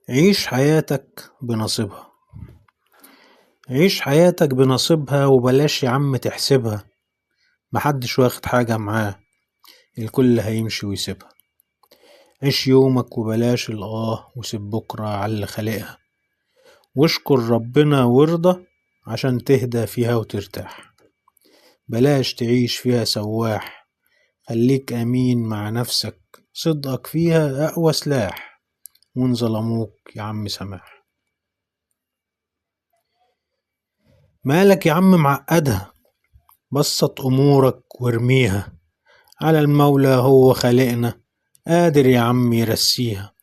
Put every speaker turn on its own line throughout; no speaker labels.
عيش حياتك بنصيبها. عيش حياتك بنصيبها وبلاش يا عم تحسبها، محدش واخد حاجة معاه، الكل هيمشي ويسيبها. عيش يومك وبلاش وسيب بكرة على اللي خالقها، واشكر ربنا وارضى عشان تهدى فيها وترتاح. بلاش تعيش فيها سواح، خليك أمين مع نفسك، صدقك فيها أقوى سلاح، وإن ظلموك يا عم سماح. مالك يا عم معقدها، بسط أمورك وارميها على المولى، هو خالقنا قادر يا عم يرسيها.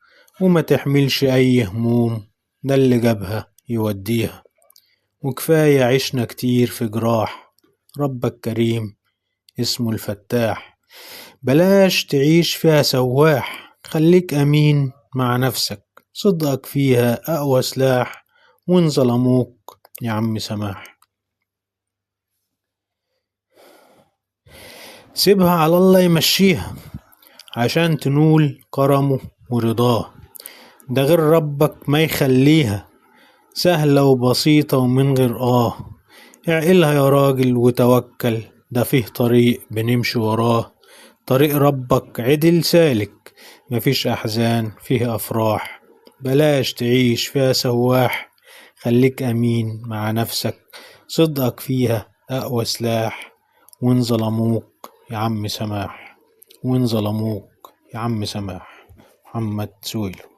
وما تحملش أي هموم، ده اللي جابها يوديها. وكفاية عشنا كتير في جراح، ربك كريم اسمه الفتاح. بلاش تعيش فيها سواح، خليك أمين مع نفسك، صدقك فيها أقوى سلاح، وإن ظلموك يا عم سماح. سيبها على الله يمشيها عشان تنول كرمه ورضاه، ده غير ربك ما يخليها سهلة وبسيطة ومن غير اعقلها يا راجل وتوكل، ده فيه طريق بنمشي وراه. طريق ربك عدل سالك، مفيش أحزان فيه أفراح. بلاش تعيش فيها سواح، خليك أمين مع نفسك، صدقك فيها أقوى سلاح. وإن ظلموك يا عم سماح، وإن ظلموك يا عم سماح. محمد سويلو.